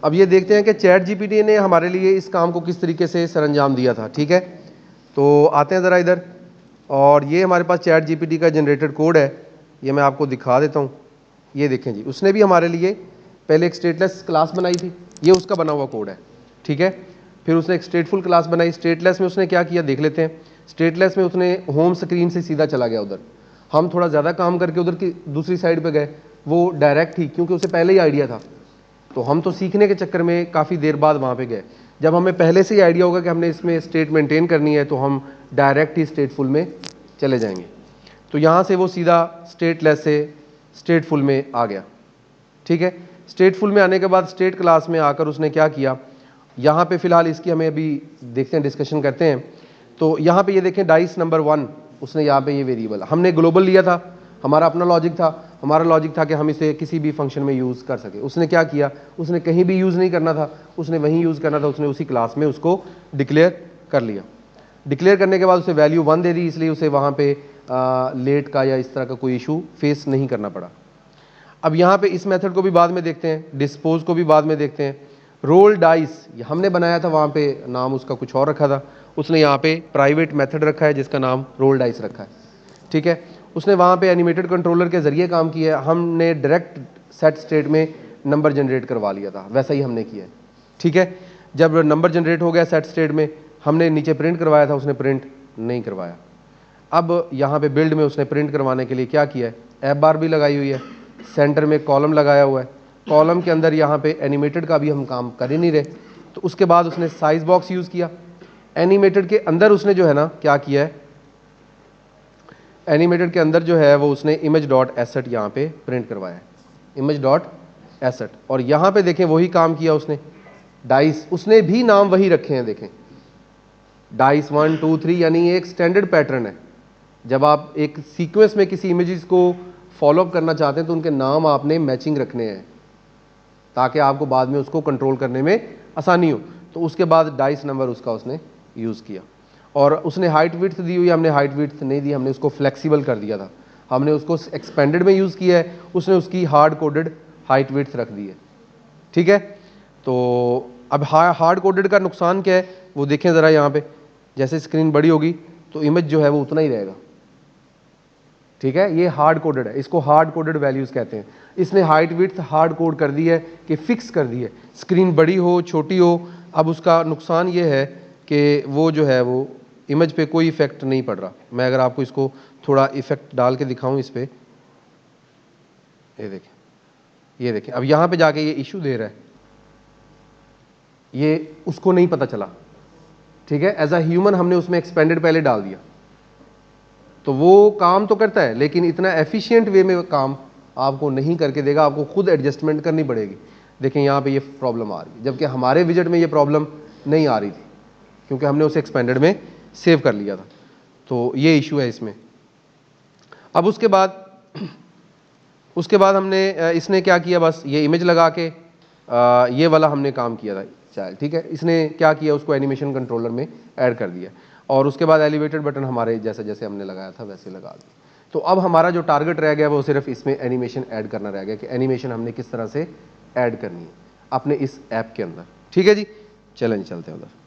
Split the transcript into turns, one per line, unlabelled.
अब ये देखते हैं कि चैट जीपीटी ने हमारे लिए इस काम को किस तरीके से सरंजाम दिया था। ठीक है, तो आते हैं ज़रा इधर, और ये हमारे पास चैट जीपीटी का जनरेटेड कोड है, ये मैं आपको दिखा देता हूँ। ये देखें जी, उसने भी हमारे लिए पहले एक स्टेटलेस क्लास बनाई थी, ये उसका बना हुआ कोड है। ठीक है, फिर उसने एक स्टेटफुल क्लास बनाई। स्टेटलेस में उसने क्या किया देख लेते हैं। स्टेटलेस में उसने होम स्क्रीन से सीधा चला गया उधर, हम थोड़ा ज़्यादा काम करके उधर की दूसरी साइड पे गए, वो डायरेक्ट ही, क्योंकि उसे पहले ही आइडिया था, तो हम तो सीखने के चक्कर में काफ़ी देर बाद वहाँ पे गए। जब हमें पहले से ही आइडिया होगा कि हमने इसमें स्टेट मेंटेन करनी है, तो हम डायरेक्ट ही स्टेटफुल में चले जाएंगे। तो यहाँ से वो सीधा स्टेटलेस से स्टेटफुल में आ गया। ठीक है, स्टेटफुल में आने के बाद स्टेट क्लास में आकर उसने क्या किया, यहाँ पे फिलहाल इसकी हमें अभी देखते हैं, डिस्कशन करते हैं। तो यहाँ पे ये देखें डाइस नंबर 1, उसने यहाँ पे ये वेरिएबल, हमने ग्लोबल लिया था, हमारा अपना लॉजिक था, हमारा लॉजिक था कि हम इसे किसी भी फंक्शन में यूज़ कर सके। उसने क्या किया, उसने कहीं भी यूज़ नहीं करना था, उसने वहीं यूज़ करना था, उसने उसी क्लास में उसको डिक्लेयर कर लिया। डिक्लेयर करने के बाद उसे वैल्यू 1 दे दी, इसलिए उसे वहाँ पे लेट का या इस तरह का कोई इशू फेस नहीं करना पड़ा। अब यहाँ पे इस मेथड को भी बाद में देखते हैं, डिस्पोज को भी बाद में देखते हैं। रोल डाइस हमने बनाया था, वहाँ पे नाम उसका कुछ और रखा था, उसने यहाँ पे प्राइवेट मेथड रखा है जिसका नाम रोल डाइस रखा है। ठीक है, उसने वहाँ पे एनिमेटेड कंट्रोलर के जरिए काम किया है, हमने डायरेक्ट सेट स्टेट में नंबर जनरेट करवा लिया था, वैसा ही हमने किया है। ठीक है, जब नंबर जनरेट हो गया सेट स्टेट में, हमने नीचे प्रिंट करवाया था, उसने प्रिंट नहीं करवाया। अब यहाँ पे बिल्ड में उसने प्रिंट करवाने के लिए क्या किया है, एफ बार भी लगाई हुई है, सेंटर में कॉलम लगाया हुआ है, कॉलम के अंदर यहाँ पे एनिमेटेड का भी हम काम कर ही नहीं रहे, तो उसके बाद उसने साइज बॉक्स यूज़ किया। एनिमेटेड के अंदर उसने जो है ना क्या किया है, एनिमेटेड के अंदर जो है वो उसने इमेज डॉट एसेट यहाँ पे प्रिंट करवाया है, इमेज डॉट एसेट। और यहाँ पे देखें वही काम किया उसने, डाइस, उसने भी नाम वही रखे हैं, देखें डाइस 1 2 3, यानी एक स्टैंडर्ड पैटर्न है। जब आप एक सीक्वेंस में किसी इमेजेस को फॉलोअप करना चाहते हैं तो उनके नाम आपने मैचिंग रखने हैं, ताकि आपको बाद में उसको कंट्रोल करने में आसानी हो। तो उसके बाद डाइस नंबर उसका उसने यूज़ किया, और उसने हाइट विड्थ दी हुई, हमने हाइट विड्थ नहीं दी, हमने उसको फ्लेक्सिबल कर दिया था, हमने उसको एक्सपेंडेड में यूज़ किया है, उसने उसकी हार्ड कोडेड हाइट विड्थ रख दी है। ठीक है, तो अब हार्ड कोडेड का नुकसान क्या है वो देखें ज़रा। यहाँ पे जैसे स्क्रीन बड़ी होगी तो इमेज जो है वो उतना ही रहेगा। ठीक है, ये हार्ड कोडेड है, इसको हार्ड कोडेड वैल्यूज कहते हैं। इसने हाइट विड्थ हार्ड कोड कर दी है कि फिक्स कर दी है, स्क्रीन बड़ी हो छोटी हो। अब उसका नुकसान ये है कि वो जो है वो इमेज पे कोई इफेक्ट नहीं पड़ रहा। मैं अगर आपको इसको थोड़ा इफेक्ट डाल के दिखाऊं इस पे, ये देखें, ये देखें, अब यहाँ पे जाके ये इशू दे रहा है, ये उसको नहीं पता चला। ठीक है, एज अ ह्यूमन हमने उसमें एक्सपेंडेड पहले डाल दिया, तो वो काम तो करता है लेकिन इतना एफिशिएंट वे में काम आपको नहीं करके देगा, आपको खुद एडजस्टमेंट करनी पड़ेगी। देखें यहाँ पे ये प्रॉब्लम आ रही है, जबकि हमारे विजेट में ये प्रॉब्लम नहीं आ रही थी, क्योंकि हमने उसे एक्सपेंडेड में सेव कर लिया था। तो ये इशू है इसमें। अब उसके बाद हमने इसने क्या किया, बस ये इमेज लगा के ये वाला हमने काम किया था चाइल्ड। ठीक है, इसने क्या किया, उसको एनिमेशन कंट्रोलर में ऐड कर दिया, और उसके बाद एलिवेटेड बटन हमारे जैसे जैसे हमने लगाया था वैसे लगा दिया। तो अब हमारा जो टारगेट रह गया वो सिर्फ इसमें एनिमेशन ऐड करना रह गया, कि एनिमेशन हमने किस तरह से ऐड करनी है अपने इस ऐप के अंदर। ठीक है जी, चलें चलते हैं उधर।